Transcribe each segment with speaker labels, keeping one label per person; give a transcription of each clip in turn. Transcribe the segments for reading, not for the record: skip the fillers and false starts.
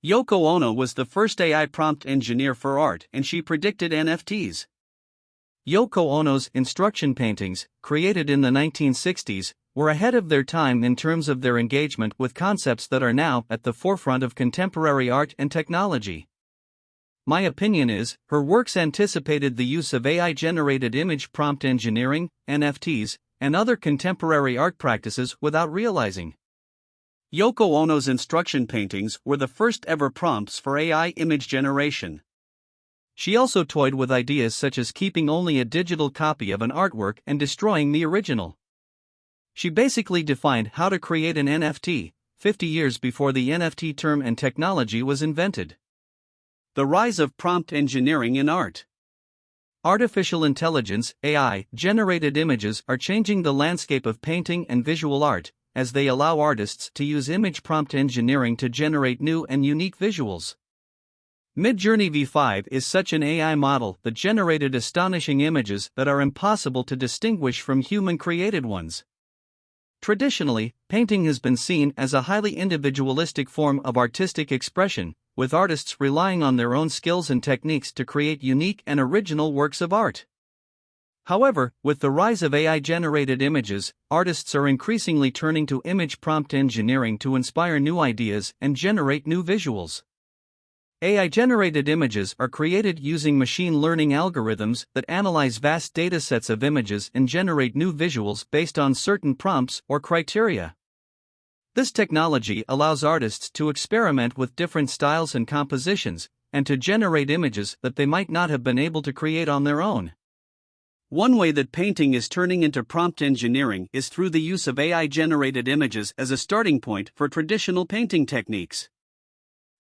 Speaker 1: Yoko Ono was the first AI prompt engineer for art, and she predicted NFTs. Yoko Ono's instruction paintings, created in the 1960s, were ahead of their time in terms of their engagement with concepts that are now at the forefront of contemporary art and technology. My opinion is, her works anticipated the use of AI-generated image prompt engineering, NFTs, and other contemporary art practices without realizing. Yoko Ono's instruction paintings were the first ever prompts for AI image generation. She also toyed with ideas such as keeping only a digital copy of an artwork and destroying the original. She basically defined how to create an NFT, 50 years before the NFT term and technology was invented. The rise of prompt engineering in art. Artificial intelligence, AI, generated images are changing the landscape of painting and visual art, as they allow artists to use image prompt engineering to generate new and unique visuals. Midjourney V5 is such an AI model that generated astonishing images that are impossible to distinguish from human-created ones. Traditionally, painting has been seen as a highly individualistic form of artistic expression, with artists relying on their own skills and techniques to create unique and original works of art. However, with the rise of AI-generated images, artists are increasingly turning to image prompt engineering to inspire new ideas and generate new visuals. AI-generated images are created using machine learning algorithms that analyze vast datasets of images and generate new visuals based on certain prompts or criteria. This technology allows artists to experiment with different styles and compositions, and to generate images that they might not have been able to create on their own. One way that painting is turning into prompt engineering is through the use of AI-generated images as a starting point for traditional painting techniques.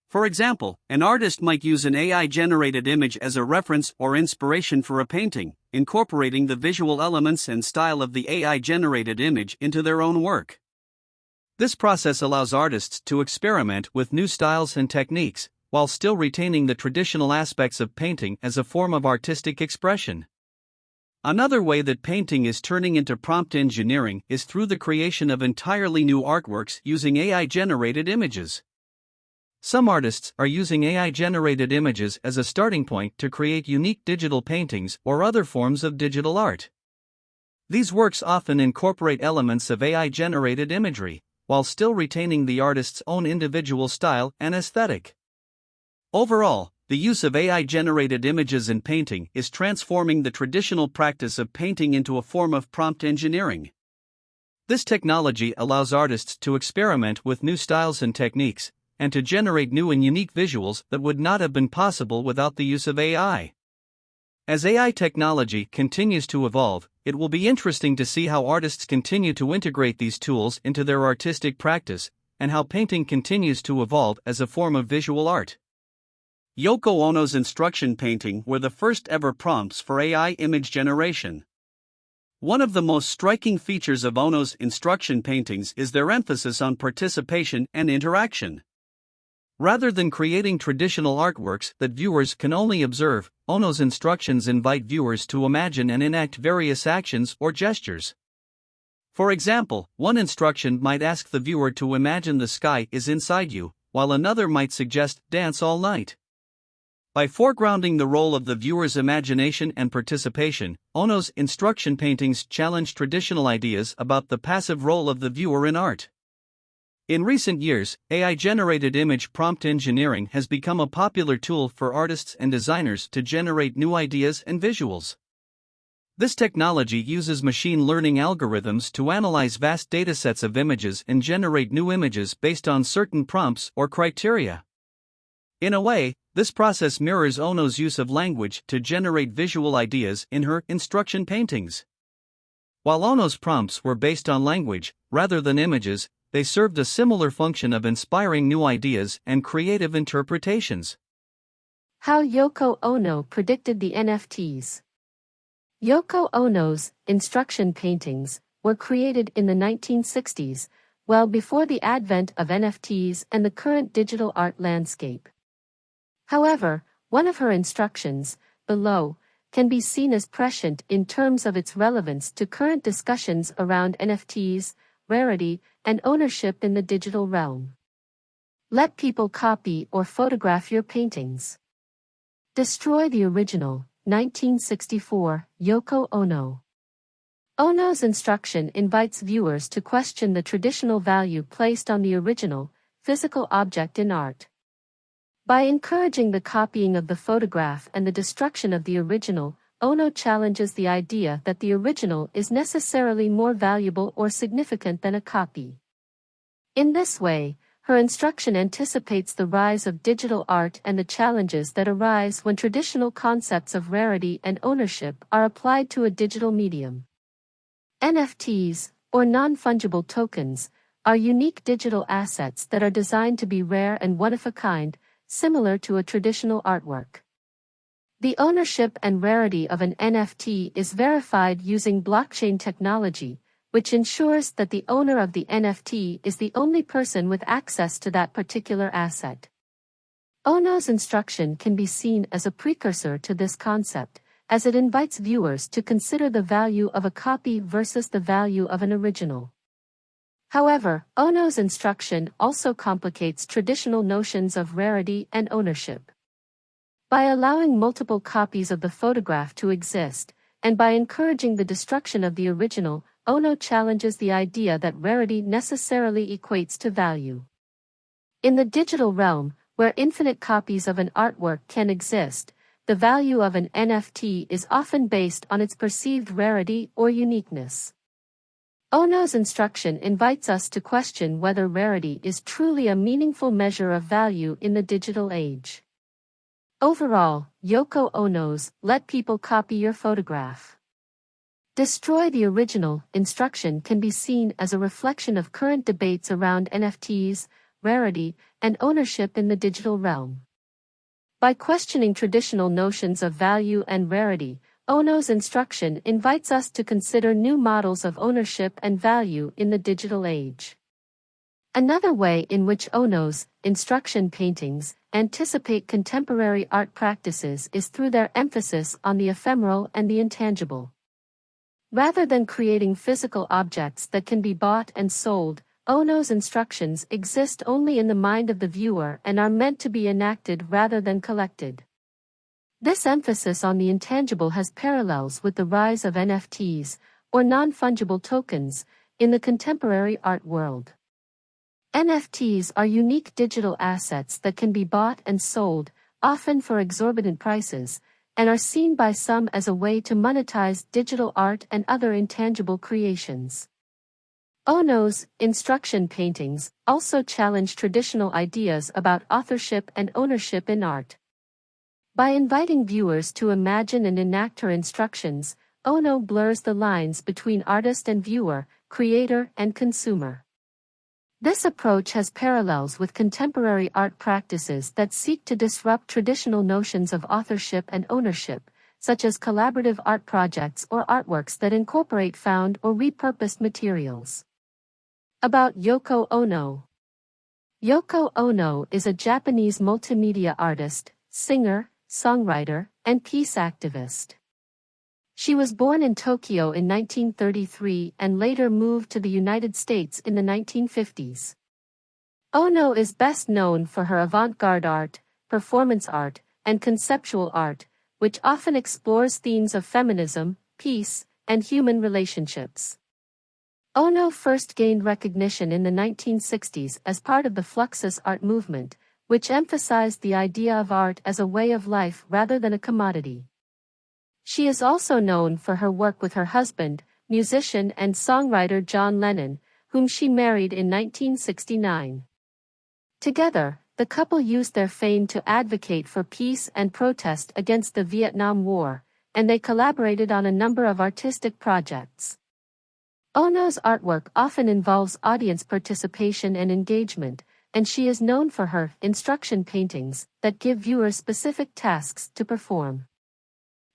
Speaker 1: For example, an artist might use an AI-generated image as a reference or inspiration for a painting, incorporating the visual elements and style of the AI-generated image into their own work. This process allows artists to experiment with new styles and techniques, while still retaining the traditional aspects of painting as a form of artistic expression. Another way that painting is turning into prompt engineering is through the creation of entirely new artworks using AI-generated images. Some artists are using AI-generated images as a starting point to create unique digital paintings or other forms of digital art. These works often incorporate elements of AI-generated imagery, while still retaining the artist's own individual style and aesthetic. Overall, the use of AI-generated images in painting is transforming the traditional practice of painting into a form of prompt engineering. This technology allows artists to experiment with new styles and techniques, and to generate new and unique visuals that would not have been possible without the use of AI. As AI technology continues to evolve, it will be interesting to see how artists continue to integrate these tools into their artistic practice, and how painting continues to evolve as a form of visual art. Yoko Ono's instruction painting were the first ever prompts for AI image generation. One of the most striking features of Ono's instruction paintings is their emphasis on participation and interaction. Rather than creating traditional artworks that viewers can only observe, Ono's instructions invite viewers to imagine and enact various actions or gestures. For example, one instruction might ask the viewer to imagine the sky is inside you, while another might suggest dance all night. By foregrounding the role of the viewer's imagination and participation, Ono's instruction paintings challenge traditional ideas about the passive role of the viewer in art. In recent years, AI-generated image prompt engineering has become a popular tool for artists and designers to generate new ideas and visuals. This technology uses machine learning algorithms to analyze vast datasets of images and generate new images based on certain prompts or criteria. In a way, this process mirrors Ono's use of language to generate visual ideas in her instruction paintings. While Ono's prompts were based on language, rather than images, they served a similar function of inspiring new ideas and creative interpretations.
Speaker 2: How Yoko Ono predicted the NFTs. Yoko Ono's instruction paintings were created in the 1960s, well before the advent of NFTs and the current digital art landscape. However, one of her instructions, below, can be seen as prescient in terms of its relevance to current discussions around NFTs, rarity, and ownership in the digital realm. Let people copy or photograph your paintings. Destroy the original. 1964, Yoko Ono. Ono's instruction invites viewers to question the traditional value placed on the original, physical object in art. By encouraging the copying of the photograph and the destruction of the original, Ono challenges the idea that the original is necessarily more valuable or significant than a copy. In this way, her instruction anticipates the rise of digital art and the challenges that arise when traditional concepts of rarity and ownership are applied to a digital medium. NFTs, or non-fungible tokens, are unique digital assets that are designed to be rare and one-of-a-kind, similar to a traditional artwork. The ownership and rarity of an NFT is verified using blockchain technology, which ensures that the owner of the NFT is the only person with access to that particular asset. Ono's instruction can be seen as a precursor to this concept, as it invites viewers to consider the value of a copy versus the value of an original. However, Ono's instruction also complicates traditional notions of rarity and ownership. By allowing multiple copies of the photograph to exist, and by encouraging the destruction of the original, Ono challenges the idea that rarity necessarily equates to value. In the digital realm, where infinite copies of an artwork can exist, the value of an NFT is often based on its perceived rarity or uniqueness. Ono's instruction invites us to question whether rarity is truly a meaningful measure of value in the digital age. Overall, Yoko Ono's "Let People Copy Your Photograph. Destroy the Original" instruction can be seen as a reflection of current debates around NFTs, rarity, and ownership in the digital realm. By questioning traditional notions of value and rarity, Ono's instruction invites us to consider new models of ownership and value in the digital age. Another way in which Ono's instruction paintings anticipate contemporary art practices is through their emphasis on the ephemeral and the intangible. Rather than creating physical objects that can be bought and sold, Ono's instructions exist only in the mind of the viewer and are meant to be enacted rather than collected. This emphasis on the intangible has parallels with the rise of NFTs, or non-fungible tokens, in the contemporary art world. NFTs are unique digital assets that can be bought and sold, often for exorbitant prices, and are seen by some as a way to monetize digital art and other intangible creations. Ono's instruction paintings also challenge traditional ideas about authorship and ownership in art. By inviting viewers to imagine and enact her instructions, Ono blurs the lines between artist and viewer, creator and consumer. This approach has parallels with contemporary art practices that seek to disrupt traditional notions of authorship and ownership, such as collaborative art projects or artworks that incorporate found or repurposed materials. About Yoko Ono. Yoko Ono is a Japanese multimedia artist, singer, songwriter, and peace activist. She was born in Tokyo in 1933 and later moved to the United States in the 1950s. Ono is best known for her avant-garde art, performance art, and conceptual art, which often explores themes of feminism, peace, and human relationships. Ono first gained recognition in the 1960s as part of the Fluxus art movement, which emphasized the idea of art as a way of life rather than a commodity. She is also known for her work with her husband, musician and songwriter John Lennon, whom she married in 1969. Together, the couple used their fame to advocate for peace and protest against the Vietnam War, and they collaborated on a number of artistic projects. Ono's artwork often involves audience participation and engagement, and she is known for her instruction paintings that give viewers specific tasks to perform.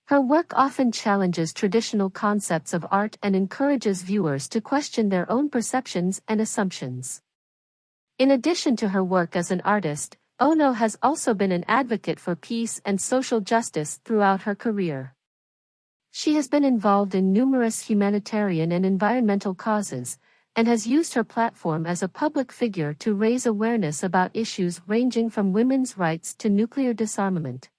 Speaker 2: Her work often challenges traditional concepts of art and encourages viewers to question their own perceptions and assumptions. In addition to her work as an artist, Ono has also been an advocate for peace and social justice throughout her career. She has been involved in numerous humanitarian and environmental causes, and has used her platform as a public figure to raise awareness about issues ranging from women's rights to nuclear disarmament.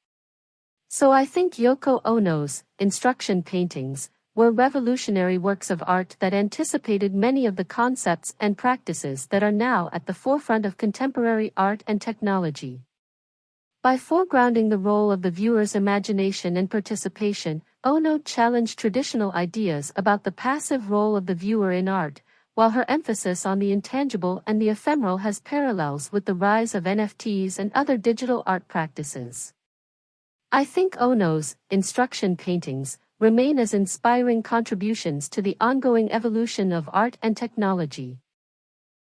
Speaker 2: So I think Yoko Ono's instruction paintings were revolutionary works of art that anticipated many of the concepts and practices that are now at the forefront of contemporary art and technology. By foregrounding the role of the viewer's imagination and participation, Ono challenged traditional ideas about the passive role of the viewer in art, while her emphasis on the intangible and the ephemeral has parallels with the rise of NFTs and other digital art practices. I think Ono's instruction paintings remain as inspiring contributions to the ongoing evolution of art and technology.